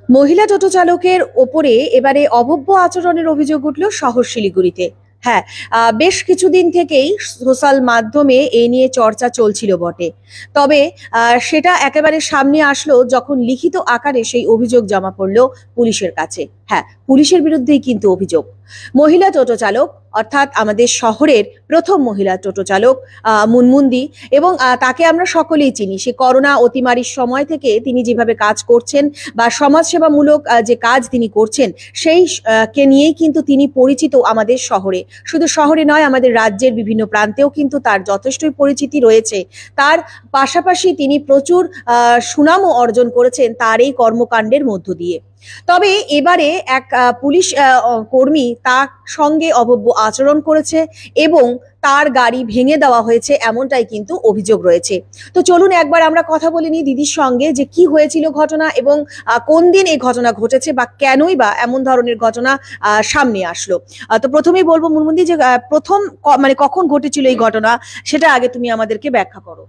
মহিলা টোটো চালকের ওপরে এবারে অভব্য আচরণের অভিযোগ উঠল শহর শিলিগুড়িতে। হ্যাঁ, বেশ কিছুদিন থেকেই সোশ্যাল মাধ্যমে এ নিয়ে চর্চা চলছিল বটে। তবে সেটা একেবারে সামনে আসলো যখন লিখিত আকারে সেই অভিযোগ জমা পড়লো পুলিশের কাছে। হ্যাঁ, পুলিশের বিরুদ্ধেই কিন্তু অভিযোগ। মহিলা টোটো চালক অর্থাৎ আমাদের শহরের প্রথম মহিলা টোটো চালক মুনমুন্দি, এবং তাকে আমরা সকলেই চিনি। সে করোনা অতিমারির সময় থেকে তিনি যেভাবে কাজ করছেন বা সমাজসেবামূলক যে কাজ তিনি করছেন, সেই কে নিয়েই কিন্তু তিনি পরিচিত আমাদের শহরে। শুধু শহরে নয়, আমাদের রাজ্যের বিভিন্ন প্রান্তেও কিন্তু তার যথেষ্টই পরিচিতি রয়েছে। তার পাশাপাশি তিনি প্রচুর সুনামও অর্জন করেছেন তার এই কর্মকাণ্ডের মধ্য দিয়ে। তবে এবারে এক পুলিশ কর্মী তার সঙ্গে অভব্য আচরণ করেছে এবং তার গাড়ি ভেঙে দেওয়া হয়েছে, এমনটাই কিন্তু অভিযোগ রয়েছে। তো চলুন একবার আমরা কথা বলে নিই দিদির সঙ্গে যে কি হয়েছিল ঘটনা এবং কোন দিন এই ঘটনা ঘটেছে বা কেনই বা এমন ধরনের ঘটনা সামনে আসলো। তো প্রথমেই বলবো মুনমুন্দি যে প্রথম মানে কখন ঘটেছিল এই ঘটনা, সেটা আগে তুমি আমাদেরকে ব্যাখ্যা করো।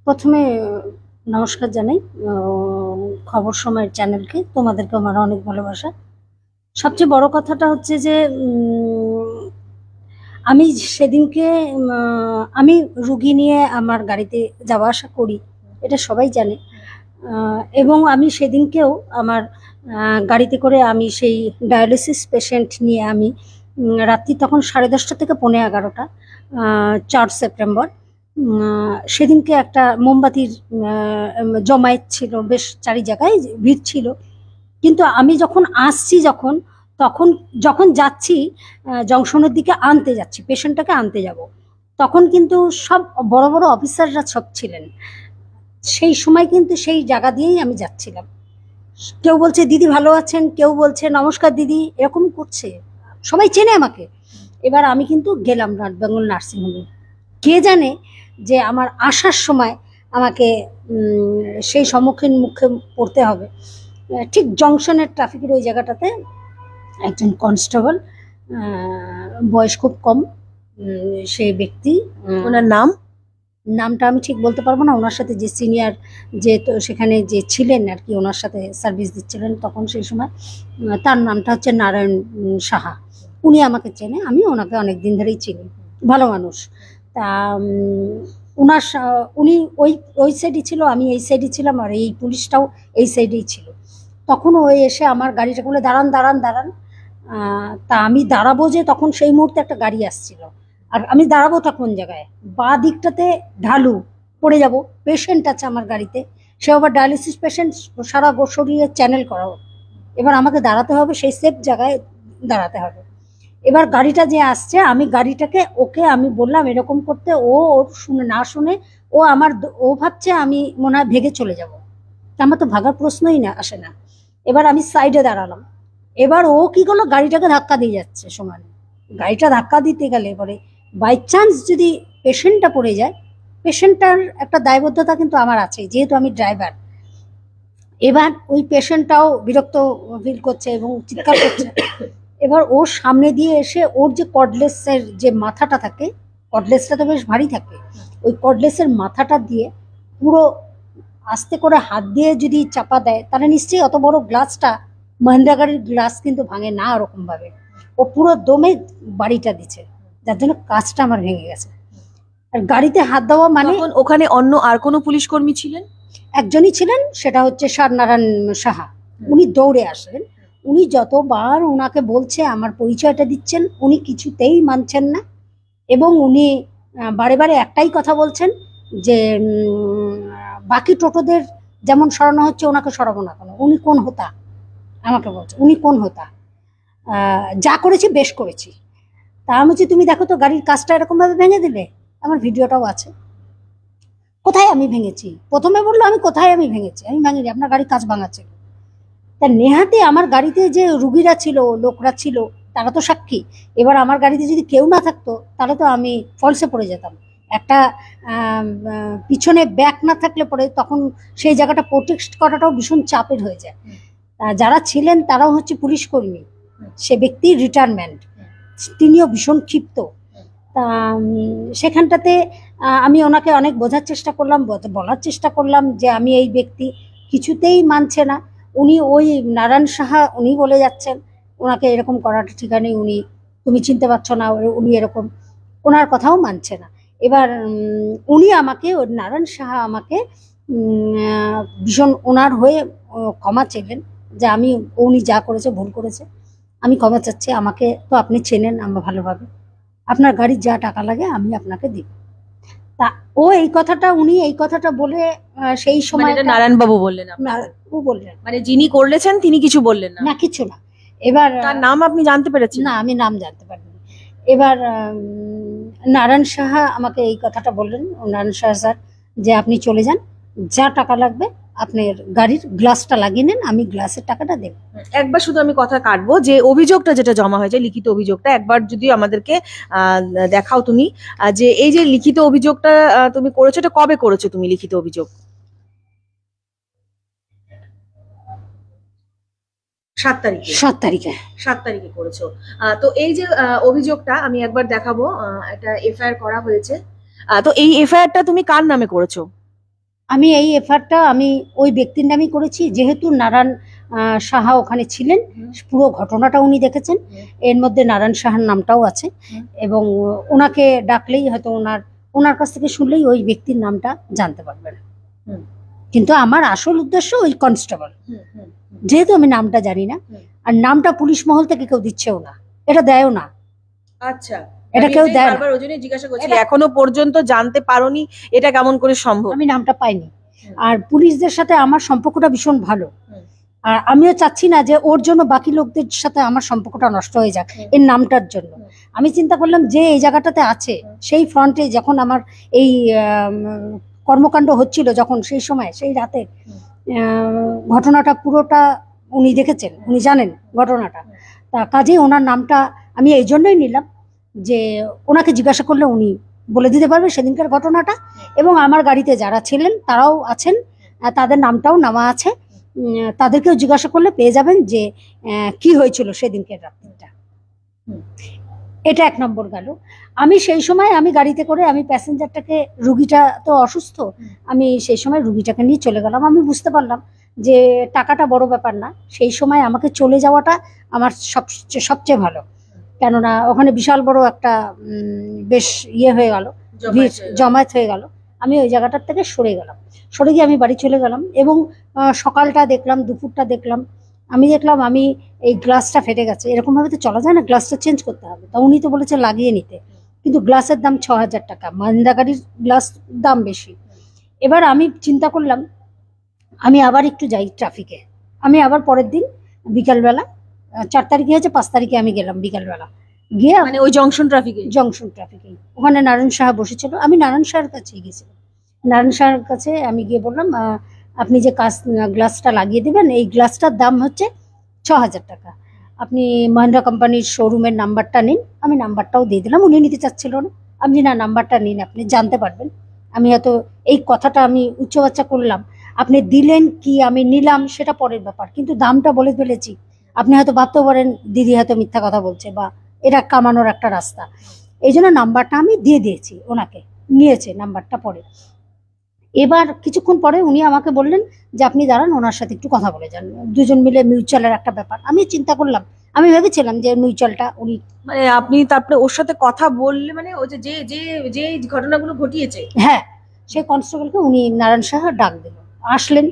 প্রথমে নমস্কার জানাই খবর সময়ের চ্যানেলকে, তোমাদেরকে আমার অনেক ভালোবাসা। সবচেয়ে বড় কথাটা হচ্ছে যে আমি সেদিনকে আমি রুগী নিয়ে আমার গাড়িতে যাওয়া আসা করি, এটা সবাই জানে। এবং আমি সেদিনকেও আমার গাড়িতে করে আমি সেই ডায়ালিসিস পেশেন্ট নিয়ে আমি রাত্রি তখন 10:30 থেকে 11:45, 4 সেপ্টেম্বর, সেদিনকে একটা মোমবাতির জমায়েত ছিল, বেশ চারি জায়গায় ভিড় ছিল। কিন্তু আমি যখন আসছি, যখন যাচ্ছি জংশনের দিকে আনতে যাচ্ছি, পেশেন্টটাকে আনতে যাব, তখন কিন্তু সব বড় বড় অফিসাররা সব ছিলেন। সেই সময় কিন্তু সেই জায়গা দিয়েই আমি যাচ্ছিলাম। কেউ বলছে দিদি ভালো আছেন, কেউ বলছে নমস্কার দিদি, এরকম করছে, সবাই চেনে আমাকে। এবার আমি কিন্তু গেলাম নর্থ বেঙ্গল নার্সিংহোমে। কে জানে যে আমার আসার সময় আমাকে সেই সম্মুখীন মুখে পড়তে হবে। ঠিক জংশনের ট্রাফিকের ওই জায়গাটাতে একজন কনস্টেবল, বয়স খুব কম, সেই ব্যক্তি, ওনার নামটা আমি ঠিক বলতে পারবো না, ওনার সাথে যে সিনিয়র যে তো সেখানে যে ছিলেন আর কি, ওনার সাথে সার্ভিস দিচ্ছিলেন তখন সেই সময়, তার নামটা হচ্ছে নারায়ণ সাহা। উনি আমাকে চেনে, আমি ওনাকে অনেক দিন ধরেই চিনি, ভালো মানুষ। তা উনি ওই সাইডে ছিল, আমি এই সাইডে ছিলাম, আর এই পুলিশটাও এই সাইডেই ছিল। তখন ওই এসে আমার গাড়িটাকে বলে দাঁড়ান দাঁড়ান দাঁড়ান। তা আমি দাঁড়াবো যে, তখন সেই মুহূর্তে একটা গাড়ি আসছিল, আর আমি দাঁড়াবোটা কোন জায়গায়, বা দিকটাতে ঢালু, পড়ে যাব, পেশেন্ট আছে আমার গাড়িতে, সে আবার ডায়ালিসিস পেশেন্ট, সারা শরীরে চ্যানেল করা, এবার আমাকে দাঁড়াতে হবে, সেই সেফ জায়গায় দাঁড়াতে হবে। এবার গাড়িটা যে আসছে, আমি গাড়িটাকে ওকে আমি বললাম এরকম করতে, ওর না শুনে ও ভাবছে আমি মনে হয় ভেগে চলে যাব। আমার তো ভাগার প্রশ্নই না, আসে না। এবার আমি সাইডে দাঁড়ালাম, এবার ও কি করলো, গাড়িটাকে ধাক্কা দিয়ে যাচ্ছে সমানে। গাড়িটা ধাক্কা দিতে গেলে এবারে বাই চান্স যদি পেশেন্টটা পড়ে যায়, পেশেন্টটার একটা দায়বদ্ধতা কিন্তু আমার আছে, যেহেতু আমি ড্রাইভার। এবার ওই পেশেন্টটাও বিরক্ত ফিল করছে এবং চিৎকার করছে। এবার ওর সামনে দিয়ে এসে ওর যে কর্ডলেসের যে মাথাটা থাকে, কর্ডলেসটা তো বেশ ভারী থাকে, ওই কর্ডলেসের মাথাটা দিয়ে পুরো আস্তে করে হাত দিয়ে যদি চাপা দেয়, তাহলে নিশ্চয়ই অত বড় গ্লাসটা, মহিন্দ্রা গাড়ির গ্লাস কিন্তু ভাঙে না ওরকম ভাবে, ও পুরো দমে বাড়িটা দিচ্ছে, যার জন্য কাজটা আমার ভেঙে গেছে। আর গাড়িতে হাত দেওয়া মানে, ওখানে অন্য আর কোনো পুলিশ কর্মী ছিলেন? একজনই ছিলেন, সেটা হচ্ছে নারায়ণ সাহা। উনি দৌড়ে আসলেন, উনি যতবার ওনাকে বলছে, আমার পরিচয়টা দিচ্ছেন, উনি কিছুতেই মানছেন না, এবং উনি বারে বারে একটাই কথা বলছেন যে বাকি টোটোদের যেমন সরানো হচ্ছে ওনাকে সরাবো না কেন, উনি কোন হোতা, আমাকে বলছে উনি কোন হোতা, যা করেছি বেশ করেছি। তা আমি বলছি তুমি দেখো তো গাড়ির কাজটা এরকম ভাবে ভেঙে দিলে, আমার ভিডিওটাও আছে। কোথায় আমি ভেঙেছি? প্রথমে বললো আমি কোথায় আমি ভেঙেছি, আমি ভাঙিনি, আপনার গাড়ির কাজ ভাঙা ছিল। তা নেহাতি আমার গাড়িতে যে রুগীরা ছিল, লোকরা ছিল, তারা তো সাক্ষী। এবার আমার গাড়িতে যদি কেউ না থাকতো, তাহলে তো আমি ফলসে পড়ে যেতাম। একটা পিছনে ব্যাক না থাকলে পরে তখন সেই জায়গাটা প্রোটেক্ট করাটাও ভীষণ চাপের হয়ে যায়। যারা ছিলেন তারাও হচ্ছে পুলিশ কর্মী, সে ব্যক্তি রিটায়ারমেন্ট, তিনিও ভীষণ ক্ষিপ্ত। তা সেখানটাতে আমি ওনাকে অনেক বোঝার চেষ্টা করলাম, বলার চেষ্টা করলাম যে আমি এই ব্যক্তি, কিছুতেই মানছে না। উনি ওই নারায়ণ সাহা উনি বলে যাচ্ছেন ওনাকে এরকম করাটা ঠিক নেই, তুমি চিনতে পারছো না, উনি এরকম ওনার কথাও মানছে না। এবার উনি আমাকে, ওই নারায়ণ সাহা আমাকে ভীষণ ওনার হয়ে ক্ষমা চেলেন যে উনি যা করেছে ভুল করেছে, আমি ক্ষমা চাচ্ছি, আমাকে তো আপনি চেনেন আমার ভালোভাবে, আপনার গাড়ির যা টাকা লাগে আমি আপনাকে দিব। তা উনি এই কথাটা বলে সেই সময় নারায়ণ বাবু বললেন ও বললেন, মানে যিনি করলেছেন তিনি কিছু বললেন না? না, কিছু না। এবার তার নাম আপনি জানতে পেরেছেন? না, আমি নাম জানতে পারিনি। এবার নারায়ণ সাহা আমাকে এই কথাটা বললেন, নারায়ণ সাহা স্যার, যে আপনি চলে যান, যা টাকা লাগবে আপনার গাড়ির গ্লাসটা লাগিয়ে নেন, আমি গ্লাসের টাকাটা দেব। একবার শুধু আমি কথা কাটবো, যে অভিযোগটা যেটা জমা হয়েছে, লিখিত অভিযোগটা একবার যদি আমাদেরকে দেখাও তুমি, যে এই যে লিখিত অভিযোগটা তুমি করেছো, এটা কবে করেছো তুমি লিখিত অভিযোগ? 7 তারিখে। 7 তারিখে করেছো। তো এই যে অভিযোগটা আমি একবার দেখাবো, একটা এফআইআর করা হয়েছে। তো এই এফআইআরটা তুমি কার নামে করেছো? আমি এই এফআইআরটা আমি ওই ব্যক্তির নামই করেছি, যেহেতু নারায়ণ সাহা ওখানে ছিলেন, পুরো ঘটনাটা উনি দেখেছেন, এর মধ্যে নারায়ণ সাহার নামটাও আছে, এবং ওনাকে ডাকলেই হয়তো ওনার কাছ থেকে শুনলেই ওই ব্যক্তির নামটা জানতে পারবেন। কিন্তু আমার আসল উদ্দেশ্য ওই কনস্টেবল, যেহেতু আমি নামটা জানি না, আর নামটা পুলিশ মহল থেকে কেউ দিচ্ছেও না, এটা দেয়ও না। আচ্ছা, এটা কেউ দেয় না। বারবার ওই জন্যই জিজ্ঞাসা করছি, এখনো পর্যন্ত জানতে পারোনি এটা কেমন করে সম্ভব? আমি নামটা পাইনি, আর পুলিশদের সাথে আমার সম্পর্কটা ভীষণ ভালো, আর আমিও চাচ্ছি না যে ওর জন্য বাকি লোকদের সাথে আমার সম্পর্কটা নষ্ট হয়ে যাক এর নামটার জন্য। আমি চিন্তা করলাম যে এই জায়গাটাতে আছে, সেই ফ্রন্টে যখন আমার এই কর্মকাণ্ড হচ্ছিল, যখন সেই সময় সেই রাতে ঘটনাটা পুরোটা উনি দেখেছেন, উনি জানেন ঘটনাটা, তা কাজেই ওনার নামটা আমি এই জন্যই নিলাম যে ওনাকে জিজ্ঞাসা করলে উনি বলে দিতে পারবে সেদিনকার ঘটনাটা, এবং আমার গাড়িতে যারা ছিলেন তারাও আছেন, তাদের নামটাও নামা আছে, তাদেরকেও জিজ্ঞাসা করলে পেয়ে যাবেন যে কি হয়েছিল সেদিনকের রাত্রিটা। এটা 1 নম্বর গেল। আমি সেই সময় আমি গাড়িতে করে আমি প্যাসেঞ্জারটাকে, রুগীটা তো অসুস্থ, আমি সেই সময় রুগীটাকে নিয়ে চলে গেলাম। আমি বুঝতে পারলাম যে টাকাটা বড় ব্যাপার না, সেই সময় আমাকে চলে যাওয়াটা আমার সবচেয়ে ভালো, কেননা ওখানে বিশাল বড় একটা বেশ ইয়ে হয়ে গেল, জমায়েত হয়ে গেল। আমি ওই জায়গাটার থেকে সরে গিয়ে আমি বাড়ি চলে গেলাম, এবং সকালটা দেখলাম, দুপুরটা দেখলাম, আমি দেখলাম আমি এই গ্লাসটা ফেটে গেছে, এরকম ভাবে তো চলা যায় না, গ্লাসটা চেঞ্জ করতে হবে। তা উনি তো বলেছে লাগিয়ে নিতে, কিন্তু গ্লাসের দাম 6000 টাকা, মাহিন্দ্রা গাড়ির গ্লাস দাম বেশি। এবার আমি চিন্তা করলাম আমি আবার একটু যাই ট্রাফিকে। আমি আবার পরের দিন বিকালবেলা, 4 তারিখে হয়েছে, 5 তারিখে আমি গেলাম বিকালবেলা, গিয়ে মানে ওই জংশন ট্রাফিকে ওখানে নারায়ণ সাহা বসেছিল, আমি নারায়ণ সাহার কাছে গেছিলাম। নারায়ণ সাহার কাছে আমি গিয়ে বললাম আপনি যে গ্লাসটা লাগিয়ে দেবেন, এই গ্লাসটার দাম হচ্ছে 6000 টাকা, আপনি মহিন্দ্রা কোম্পানির শোরুমের নাম্বারটা নিন। আমি নাম্বারটাও দিয়ে দিলাম, উনি নিতে চাচ্ছিল না, আমি না নাম্বারটা নিন, আপনি জানতে পারবেন। আমি হয়তো এই কথাটা আমি উচ্চবাচ্চা করলাম, আপনি দিলেন কি আমি নিলাম সেটা পরের ব্যাপার, কিন্তু দামটা বলে ফেলেছি। আপনি হয়তো ভাবতে পারেন দিদি হয়তো মিথ্যা কথা বলছে, বা এটা কামানোর একটা রাস্তা, এই জন্য নাম্বারটা আমি দিয়ে দিয়েছি, ওনাকে নিয়েছে নাম্বারটা পরে। এবার কিছুক্ষণ পরে উনি আমাকে বললেন যে আপনি দাঁড়ান, ওনার সাথে একটু কথা বলে যান, দুজন মিলে মিউচুয়ালের একটা ব্যাপার। আমি চিন্তা করলাম, আমি ভেবেছিলাম যে মিউচুয়ালটা উনি, মানে আপনি তারপরে ওর সাথে কথা বললে, মানে ওই যে যে যে ঘটনাগুলো ঘটিয়েছে, হ্যাঁ, সেই কনস্টেবলকে উনি নারায়ণ সাহা ডাক দিল, আসলেন।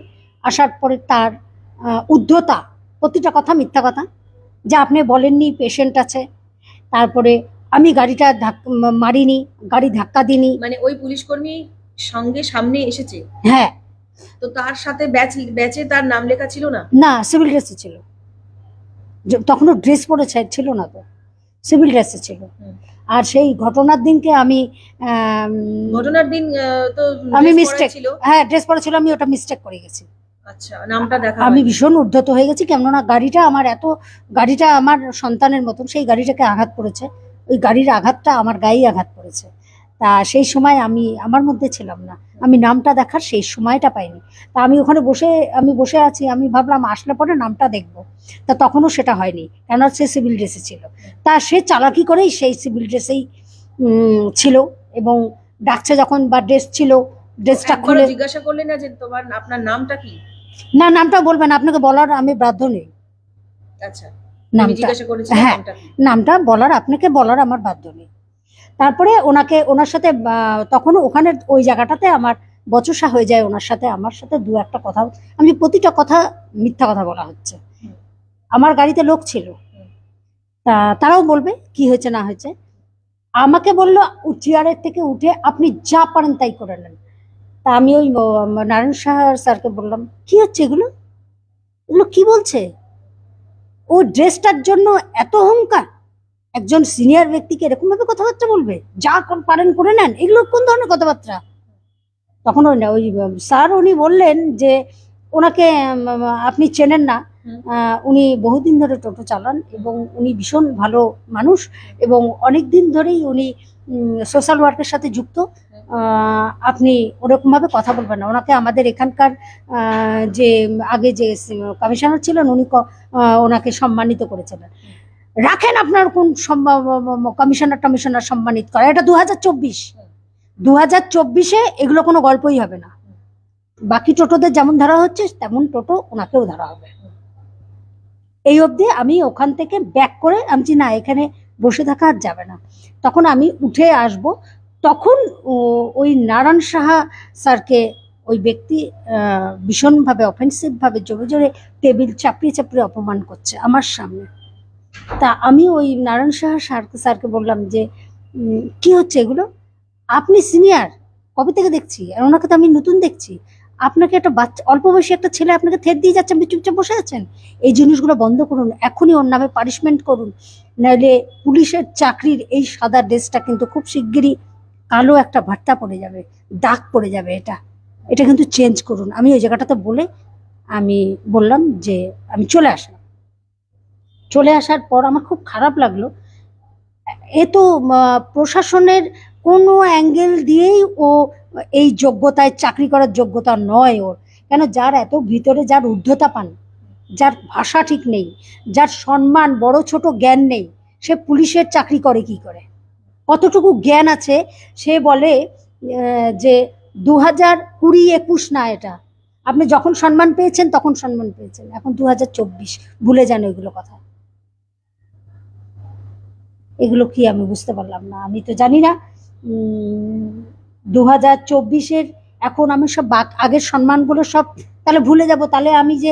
আসার পরে তার উদ্ধতা, প্রতিটা কথা মিথ্যা কথা, যে আপনি বলেননি পেশেন্ট আছে, তারপরে আমি গাড়িটা মারিনি, গাড়ি ধাক্কা দিইনি। মানে ওই পুলিশ কর্মী সঙ্গে সামনে এসেছে? হ্যাঁ। তো তার সাথে ব্যাচে তার নাম লেখা ছিল না? না, সিভিল ড্রেসে ছিল, তখনও ড্রেস পরে ছিল না, তো সিভিল ড্রেসে ছিল। আর সেই ঘটনার দিনকে আমি ঘটনার দিন তো আমি মিস্টেক, হ্যাঁ ড্রেস পরে ছিল, আমি ওটা মিস্টেক করে গেছি। আচ্ছা, নামটা দেখা আমি ভীষণ উদ্ধত হয়ে গেছি, কেননা গাড়িটা আমার সন্তানের মতন, সেই গাড়িটাকে আঘাত পড়েছে, ওই গাড়ির আঘাতটা আমার গায়েই আঘাত পড়েছে। তা সেই সময় আমি আমার মধ্যে ছিলাম না, আমি নামটা দেখার সেই সময়টা পাইনি। তা আমি ওখানে বসে আছি, আমি ভাবলাম আসলে পরে নামটা দেখবো, তা তখনও সেটা হয়নি, কেননা সে সিভিল ড্রেসে ছিল। তা সে চালাকি করেই সেই সিভিল ড্রেসেই ছিল, এবং ডাকছে যখন, বা ড্রেস ছিল, ড্রেসটা খুলে জিজ্ঞাসা করলেন না যে আপনার নামটা কি? না, নামটা বলবেন, আপনাকে বলার আমি বাধ্য নেই। আচ্ছা, নামটা, জিজ্ঞাসা করেছিলেন হ্যাঁ, নামটা কি? নামটা বলার, আপনাকে বলার আমার বাধ্য নেই। তারপরে ওনার সাথে তখন ওখানে ওই জায়গাটাতে আমার বচসা হয়ে যায় ওনার সাথে, আমার সাথে দু একটা কথা, আমি প্রতিটা কথা মিথ্যা কথা বলা হচ্ছে। আমার গাড়িতে লোক ছিল, তা তারাও বলবে কি হয়েছে না হয়েছে। আমাকে বললো চেয়ারের থেকে উঠে আপনি যা পারেন তাই করে নেন। তা আমি ওই নারায়ণ সাহা স্যারকে বললাম, কি হচ্ছে এগুলো, এগুলো কি বলছে? ও ড্রেসটার জন্য এত অহংকার? একজন সিনিয়র ব্যক্তিকে এরকম ভাবে কথাবার্তা বলবে? যা পারেন করে নেন, এগুলো কোন ধরনের কথাবার্তা? তখন ওই স্যার উনি বললেন যে ওনাকে আপনি চেনেন না, উনি বহুদিন ধরে টোটো চালান এবং উনি ভীষণ ভালো মানুষ এবং অনেক দিন ধরেই উনি সোশ্যাল ওয়ার্কের সাথে যুক্ত। আপনি ওরকম ভাবে কথা বলবেন না। ওনাকে আমাদের এখানকার যে আগে যে কমিশনার ছিলেন উনি ওনাকে সম্মানিত করেছিলেন। রাখেন আপনার কোন কমিশনার সম্মানিত করা, এটা 2024 এগুলো কোনো গল্পই হবে না। বাকি টোটোদের যেমন ধরা হচ্ছে তেমন টোটো ওনাকেও ধরা হবে। এই অবধি আমি ওখান থেকে ব্যাক করে আমি না এখানে বসে থাকা আর যাবে না। তখন আমি উঠে আসব, তখন ওই নারায়ণ সাহা স্যারকে ওই ব্যক্তি ভীষণভাবে অফেন্সিভভাবে জোরে জোরে টেবিল চাপড়িয়ে চাপড়িয়ে অপমান করছে আমার সামনে। তা আমি ওই নারায়ণ সাহা স্যারকে বললাম যে কি হচ্ছে এগুলো? আপনি সিনিয়র, কবে থেকে দেখছি, আর ওনাকে তো আমি নতুন দেখছি। আপনাকে একটা বাচ্চা, অল্প বয়সী একটা ছেলে আপনাকে থেট দিয়ে যাচ্ছে, আপনি চুপচাপ বসে আছেন। এই জিনিসগুলো বন্ধ করুন, এখনই ওর নামে পানিশমেন্ট করুন, নাহলে পুলিশের চাকরির এই সাদা ড্রেসটা কিন্তু খুব শিগগিরই কালো একটা ভাট্টা পড়ে যাবে, দাগ পড়ে যাবে। এটা কিন্তু চেঞ্জ করুন। আমি ওই জায়গাটাতে বলে আমি বললাম যে আমি চলে আসলাম। চলে আসার পর আমার খুব খারাপ লাগলো। এ তো প্রশাসনের কোনো অ্যাঙ্গেল দিয়েই ও এই যোগ্যতায় চাকরি করার যোগ্যতা নয় ওর। কেন, যার এত ভিতরে, যার ঊর্ধ্বতা পান, যার ভাষা ঠিক নেই, যার সম্মান বড় ছোট জ্ঞান নেই, সে পুলিশের চাকরি করে কি করে? কতটুকু জ্ঞান আছে সে বলে যে 2020-21 না, এটা আপনি যখন সম্মান পেয়েছেন তখন সম্মান পেয়েছেন, এখন 2024, ভুলে যান এগুলো কথা। এগুলো কি আমি বুঝতে পারলাম না, আমি তো জানি না। 2024 এখন আমি সব আগের সম্মানগুলো সব তাহলে ভুলে যাব। তাহলে আমি যে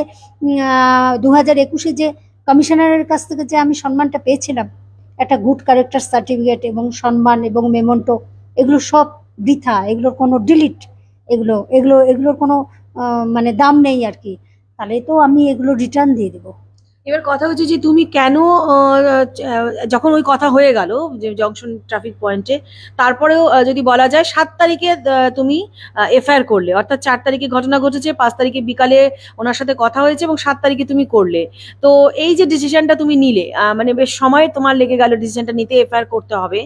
2021 যে কমিশনারের কাছ থেকে যে আমি সম্মানটা পেয়েছিলাম, একটা গুড ক্যারেক্টার সার্টিফিকেট এবং সম্মান এবং মেমন্টো, এগুলো সব বৃথা, এগুলোর কোনো ডিলিট, এগুলোর কোনো মানে দাম নেই আর কি। তাহলে তো আমি এগুলো রিটার্ন দিয়ে দেবো। এবার কথা হচ্ছে যে তুমি কেন যখন ওই কথা হয়ে গেল যে জংশন ট্রাফিক পয়েন্টে, তারপরেও যদি বলা যায় 7 তারিখে তুমি এফআইআর করলে, অর্থাৎ 4 তারিখে ঘটনা ঘটেছে, 5 তারিখে বিকালে ওনার সাথে কথা হয়েছে এবং 7 তারিখে তুমি করলে। তো এই যে ডিসিশনটা তুমি নিলে, মানে বেশ সময় তোমার লেগে গেল ডিসিশনটা নিতে, এফআইআর করতে হবে।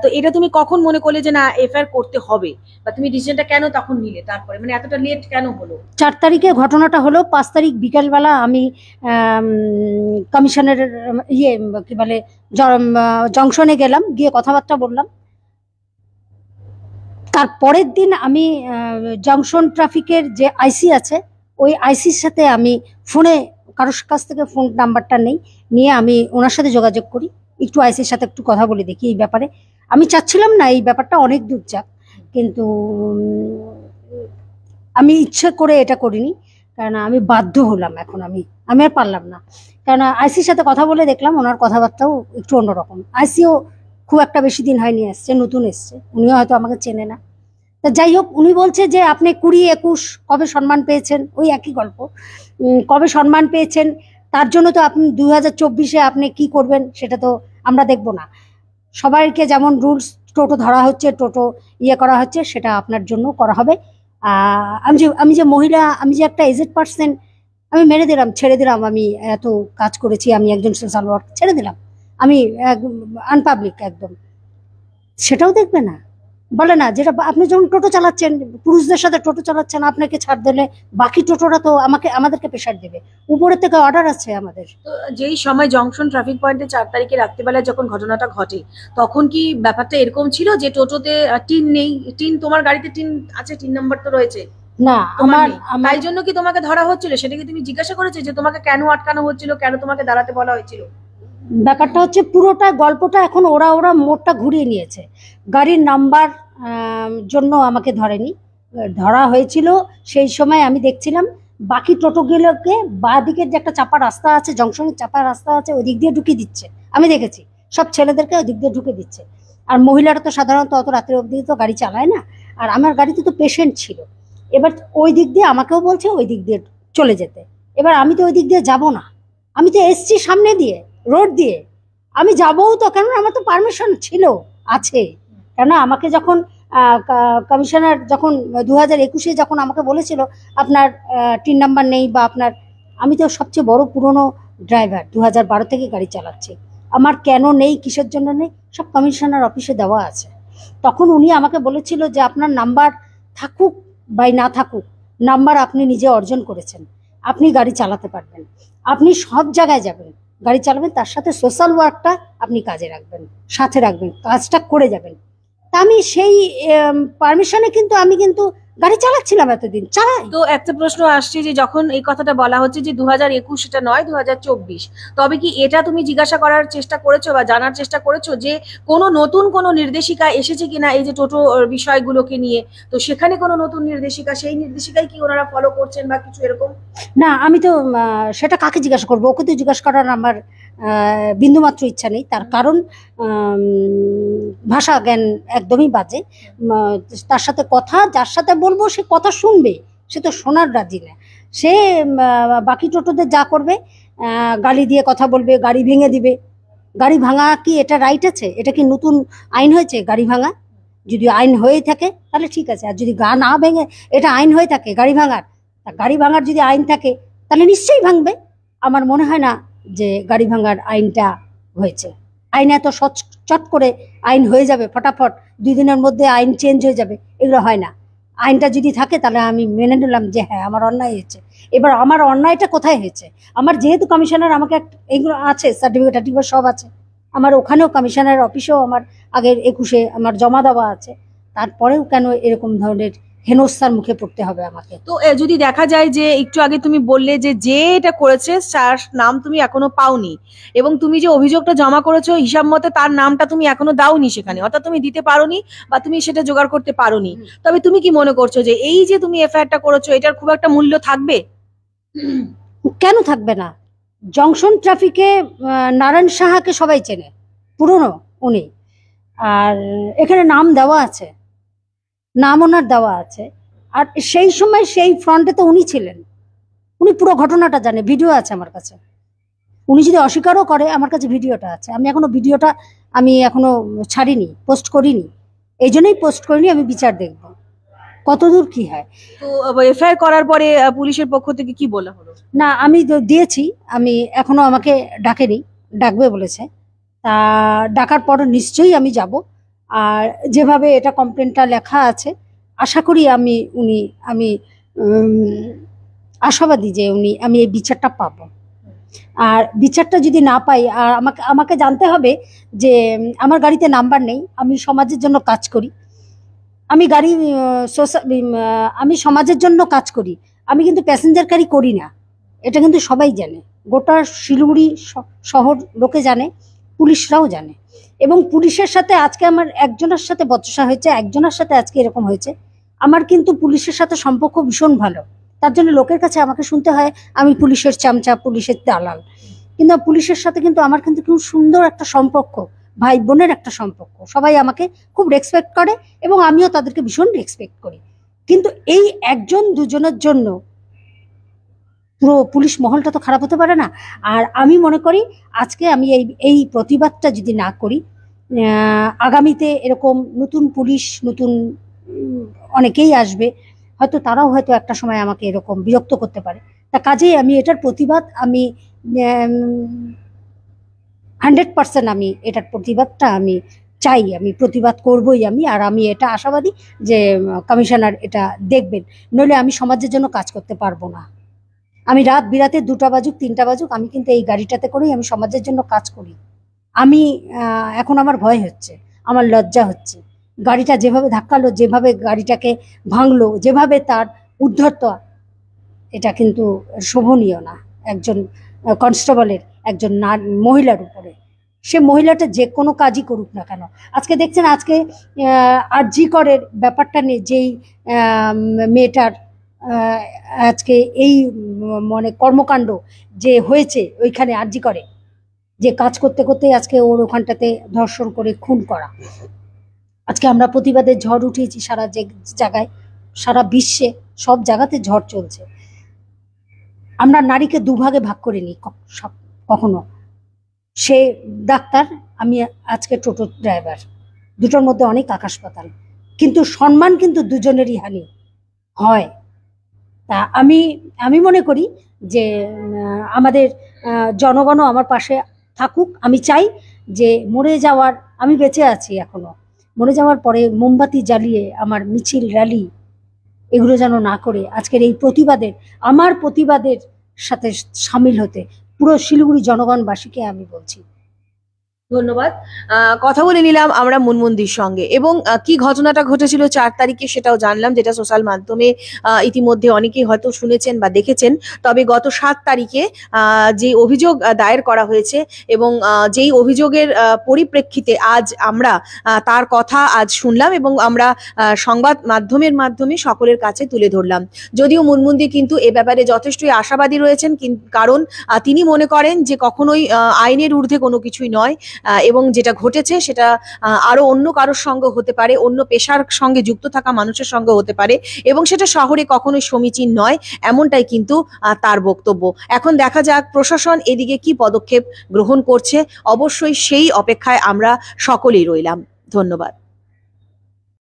তো এটা তুমি কখন মনে করলে যে না এফআইআর করতে হবে, বা তুমি ডিসিশনটা কেন তখন নিলে, তারপরে মানে এতটা লেট কেন হলো? 4 তারিখে ঘটনাটা হলো, 5 তারিখ বিকালবেলা আমি কমিশনারের কি বলে জংশনে গেলাম, গিয়ে কথাবার্তা বললাম। তার পরের দিন আমি জংশন ট্রাফিকের যে আইসি আছে ওই আইসির সাথে আমি ফোনে, কারোর কাছ থেকে ফোন নাম্বারটা নিয়ে আমি ওনার সাথে যোগাযোগ করি, একটু আইসির সাথে একটু কথা বলে দেখি এই ব্যাপারে। আমি চাচ্ছিলাম না এই ব্যাপারটা অনেক দূর যাক, কিন্তু আমি ইচ্ছে করে এটা করিনি, কারণ আমি বাধ্য হলাম। এখন আমি আর পারলাম না, কারণ আইসির সাথে কথা বলে দেখলাম ওনার কথাবার্তাও একটু অন্যরকম। আইসিও খুব একটা বেশি দিন হয়নি এসছে, নতুন এসছে, উনিও হয়তো আমাকে চেনে না। তা যাই হোক, উনি বলছে যে আপনি 20-21 কবে সম্মান পেয়েছেন, ওই একই গল্প, কবে সম্মান পেয়েছেন, তার জন্য তো আপনি 2024-এ আপনি কি করবেন সেটা তো আমরা দেখব না। সবাইকে যেমন রুলস, টোটো ধরা হচ্ছে, টোটো করা হচ্ছে, সেটা আপনার জন্য করা হবে। আমি যে মহিলা, আমি যে একটা এজেড পার্সন, আমি ছেড়ে দিলাম, আমি এত কাজ করেছি, আমি একজন সোশ্যাল ওয়ার্ক, ছেড়ে দিলাম, আমি আনপাবলিক একদম। সেটাও দেখবে না, বলে না যেটা আপনি যখন টোটো চালাচ্ছেন, পুরুষদের সাথে টোটো চালাচ্ছেন, আপনাকে ছাড় দিলে বাকি টোটোরা তো আমাদেরকে প্রেশার দেবে, উপরের থেকে অর্ডার আছে আমাদের। তো যেই সময় জংশন ট্রাফিক পয়েন্টে 4 তারিখে রাত্রিবেলায় যখন ঘটনাটা ঘটে, তখন কি ব্যাপারটা এরকম ছিল যে টোটোতে টিন নেই? টিন তোমার গাড়িতে টিন আছে, টিন নাম্বার তো রয়েছে? না তোমার আমার নেই। আমার তাই জন্য কি তোমাকে ধরা হচ্ছিল, সেটা কি তুমি জিজ্ঞাসা করেছো যে তোমাকে কেন আটকানো হচ্ছিল, কেন তোমাকে দাঁড়াতে বলা হয়েছিল? ব্যাপারটা হচ্ছে পুরোটা গল্পটা এখন ওরা ওরা মোড়টা ঘুরিয়ে নিয়েছে। গাড়ির নাম্বার জন্য আমাকে ধরেনি, ধরা হয়েছিল সেই সময় আমি দেখছিলাম বাকি টোটোগুলোকে বাঁ দিকের যে একটা চাপা রাস্তা আছে, জংশনের চাপা রাস্তা আছে, ওই দিক দিয়ে ঢুকিয়ে দিচ্ছে। আমি দেখেছি সব ছেলেদেরকে ওই দিক দিয়ে ঢুকে দিচ্ছে। আর মহিলারা তো সাধারণত অত রাত্রে অবধি তো গাড়ি চালায় না। আর আমার গাড়িতে তো পেশেন্ট ছিল, এবার ওই দিক দিয়ে আমাকেও বলছে ওই দিক দিয়ে চলে যেতে। এবার আমি তো ওই দিক দিয়ে যাব না, আমি তো এসছি সামনে দিয়ে, রোড দিয়ে। আমি যাবও তো, কেননা আমার তো পারমিশন ছিল, আছে। কেননা আমাকে যখন কমিশনার যখন 2021-এ যখন আমাকে বলেছিল আপনার টিন নাম্বার নেই বা আপনার, আমি তো সবচেয়ে বড় পুরনো ড্রাইভার, 2012 থেকে গাড়ি চালাচ্ছি। আমার কেন নেই, কিসের জন্য নেই, সব কমিশনার অফিসে দেওয়া আছে। তখন উনি আমাকে বলেছিল যে আপনার নাম্বার থাকুক বা না থাকুক, নাম্বার আপনি নিজে অর্জন করেছেন, আপনি গাড়ি চালাতে পারবেন, আপনি সব জায়গায় যাবেন, গাড়ি চালাবেন, তার সাথে সোশ্যাল ওয়ার্কটা আপনি কাজে রাখবেন, সাথে রাখবেন, কাজটা করে যাবেন। তা আমি সেই পারমিশনে কিন্তু আমি কিন্তু গাড়ি চালাচ্ছিলাম, এতদিন চালাই। তো একটা প্রশ্ন আসছে যে যখন এই কথাটা বলা হচ্ছে যে 2021, এটা নয় 2024, তবে কি এটা তুমি জিজ্ঞাসা করার চেষ্টা করেছো বা জানার চেষ্টা করেছো যে কোনো নতুন কোনো নির্দেশিকা এসেছে কিনা এই যে টোটো বিষয়গুলোকে নিয়ে? তো সেখানে কোনো নতুন নির্দেশিকা, সেই নির্দেশিকাই কি ওনারা ফলো করছেন বা কিছু এরকম? না আমি তো সেটা কাকে জিজ্ঞাসা করবো, ওকে তো জিজ্ঞাসা করার আমার বিন্দুমাত্র ইচ্ছা নেই। তার কারণ ভাষা জ্ঞান একদমই বাজে। তার সাথে কথা, যার সাথে বলবো সে কথা শুনবে, সে তো শোনার রাজি না। সে বাকি টোটোদের যা করবে, গালি দিয়ে কথা বলবে, গাড়ি ভেঙে দিবে। গাড়ি ভাঙা কি এটা রাইট আছে? এটা কি নতুন আইন হয়েছে গাড়ি ভাঙা? যদি আইন হয়ে থাকে তাহলে ঠিক আছে, আর যদি গা না ভেঙে এটা আইন হয়ে থাকে গাড়ি ভাঙার, তা গাড়ি ভাঙার যদি আইন থাকে তাহলে নিশ্চয়ই ভাঙবে। আমার মনে হয় না যে গাড়ি ভাঙার আইনটা হয়েছে। আইন এত চট করে আইন হয়ে যাবে, ফটাফট 2 দিনের মধ্যে আইন চেঞ্জ হয়ে যাবে, এগুলো হয় না। আইনটা যদি থাকে তাহলে আমি মেনে নিলাম যে হ্যাঁ আমার অন্যায় হয়েছে। এবার আমার অন্যায়টা কোথায় হয়েছে? আমার যেহেতু কমিশনার আমাকে এগুলো আছে, সার্টিফিকেট সব আছে, আমার ওখানেও কমিশনার অফিসেও আমার আগের 21-এ আমার জমা দেওয়া আছে, তারপরেও কেন এরকম ধরনের হেনস্থার মুখে পড়তে হবে আমাকে? তো যদি দেখা যায় যে একটু আগে তুমি বললে যে যে এটা করেছে তার নাম তুমি এখনো পাওনি, এবং তুমি যে অভিযোগটা জমা করেছো হিসাব মতে তার নামটা তুমি এখনো দাওনি সেখানে, অর্থাৎ তুমি দিতে পারোনি বা তুমি সেটা জোগাড় করতে পারোনি। তবে তুমি কি মনে করছো যে এই যে তুমি এফআইআরটা করেছো এটার খুব একটা মূল্য থাকবে? কেন থাকবে না? জংশন ট্রাফিকে নারায়ণ সাহাকে সবাই চেনে, পুরনো উনি। আর এখানে নাম দেওয়া আছে, নাম ওনার দেওয়া আছে। আর সেই সময় সেই ফ্রন্টে তো উনি ছিলেন, উনি পুরো ঘটনাটা জানে, ভিডিও আছে আমার কাছে। উনি যদি অস্বীকারও করে, আমার কাছে ভিডিওটা আছে। আমি এখনো ছাড়িনি, পোস্ট করিনি। এই জন্যই পোস্ট করিনি, আমি বিচার দেখব কতদূর কি হয়। তো এফআইআর করার পরে পুলিশের পক্ষ থেকে কি বলা হলো? না আমি দিয়েছি, আমি এখনো আমাকে ডাকেনি, ডাকবে বলেছে। তা ডাকার পর নিশ্চয়ই আমি যাব। আর যেভাবে এটা কমপ্লেনটা লেখা আছে, আশা করি আমি আশাবাদী যে আমি এই বিচারটা পাবো। আর বিচারটা যদি না পাই, আর আমাকে জানতে হবে যে আমার গাড়িতে নাম্বার নেই, আমি সমাজের জন্য কাজ করি, আমি সমাজের জন্য কাজ করি, আমি কিন্তু প্যাসেঞ্জার গাড়ি করি না। এটা কিন্তু সবাই জানে, গোটা শিলিগুড়ি শহর লোকে জানে, পুলিশরাও জানে। এবং পুলিশের সাথে আজকে আমার একজনের সাথে বচসা হয়েছে, একজনের সাথে আজকে এরকম হয়েছে। আমার কিন্তু পুলিশের সাথে সম্পর্ক ভীষণ ভালো, তার জন্য লোকের কাছে আমাকে শুনতে হয় আমি পুলিশের চামচা, পুলিশের দালাল। কিন্তু পুলিশের সাথে কিন্তু আমার কিন্তু খুব সুন্দর একটা সম্পর্ক, ভাই বোনের একটা সম্পর্ক। সবাই আমাকে খুব রেসপেক্ট করে এবং আমিও তাদেরকে ভীষণ রেসপেক্ট করি। কিন্তু এই একজন দুজনের জন্য পুরো পুলিশ মহলটা তো খারাপ হতে পারে না। আর আমি মনে করি আজকে আমি এই প্রতিবাদটা যদি না করি, আগামীতে এরকম নতুন পুলিশ, নতুন অনেকেই আসবে, হয়তো তারাও হয়তো একটা সময় আমাকে এরকম বিরক্ত করতে পারে। তা কাজেই আমি এটার প্রতিবাদ, আমি 100% আমি এটার প্রতিবাদটা আমি চাই, আমি প্রতিবাদ করবই আমি। আর আমি এটা আশাবাদী যে কমিশনার এটা দেখবেন, নইলে আমি সমাজের জন্য কাজ করতে পারবো না। আমি রাত বিরাতে 2টা বাজুক 3টা বাজুক, আমি কিন্তু এই গাড়িটাতে করেই আমি সমাজের জন্য কাজ করি। আমি এখন আমার ভয় হচ্ছে, আমার লজ্জা হচ্ছে। গাড়িটা যেভাবে ধাক্কালো, যেভাবে গাড়িটাকে ভাঙলো, যেভাবে তার উদ্ধত, এটা কিন্তু শোভনীয় না একজন কনস্টেবলের একজন মহিলার উপরে। সে মহিলাটা যে কোনো কাজই করুক না কেন। আজকে দেখছেন, আজকে আরজি করের ব্যাপারটা নিয়ে যেই মেয়েটার আজকে এই মানে কর্মকাণ্ড যে হয়েছে ওইখানে আরজি করে, যে কাজ করতে করতে আজকে ওর ওখানটাতে ধর্ষণ করে খুন করা। আজকে আমরা প্রতিবাদের ঝড় উঠিয়েছি সারা জায়গায়, সারা বিশ্বে সব জায়গাতে ঝড় চলছে। আমরা নারীকে দুভাগে ভাগ করে নিই কখনো। সে ডাক্তার, আমি আজকে টোটো ড্রাইভার, দুটোর মধ্যে অনেক আকাশ পাতাল, কিন্তু সম্মান কিন্তু দুজনেরই হানি হয়। তা আমি মনে করি যে আমাদের জনগণও আমার পাশে থাকুক। আমি চাই যে মরে যাওয়ার, আমি বেঁচে আছি এখনো, মরে যাওয়ার পরে মোমবাতি জ্বালিয়ে আমার মিছিল র্যালি এগুলো যেন না করে আজকের এই আমার প্রতিবাদের সাথে সামিল হতে পুরো শিলিগুড়ি জনগণবাসীকে আমি বলছি। ধন্যবাদ। কথা বলে নিলাম আমরা মুনমুনদির সঙ্গে, এবং কি ঘটনাটা ঘটেছিল 4 তারিখে সেটাও জানলাম, যেটা সোশ্যাল মাধ্যমে ইতিমধ্যে অনেকেই হয়তো শুনেছেন বা দেখেছেন। তবে গত 7 তারিখে যে অভিযোগ দায়ের করা হয়েছে এবং যেই অভিযোগের পরিপ্রেক্ষিতে আজ আমরা তার কথা আজ শুনলাম এবং আমরা সংবাদ মাধ্যমের মাধ্যমে সকলের কাছে তুলে ধরলাম। যদিও মুনমুনদি কিন্তু এ ব্যাপারে যথেষ্টই আশাবাদী রয়েছেন, কারণ তিনি মনে করেন যে কখনোই আইনের ঊর্ধ্বে কোনো কিছুই নয়, এবং যেটা ঘটেছে সেটা আরো অন্য কারোর সঙ্গে হতে পারে, অন্য পেশার সঙ্গে যুক্ত থাকা মানুষের সঙ্গে হতে পারে, এবং সেটা শহরে কখনোই সমীচীন নয়, এমনটাই কিন্তু তার বক্তব্য। এখন দেখা যাক প্রশাসন এদিকে কি পদক্ষেপ গ্রহণ করছে। অবশ্যই সেই অপেক্ষায় আমরা সকলেই রইলাম। ধন্যবাদ।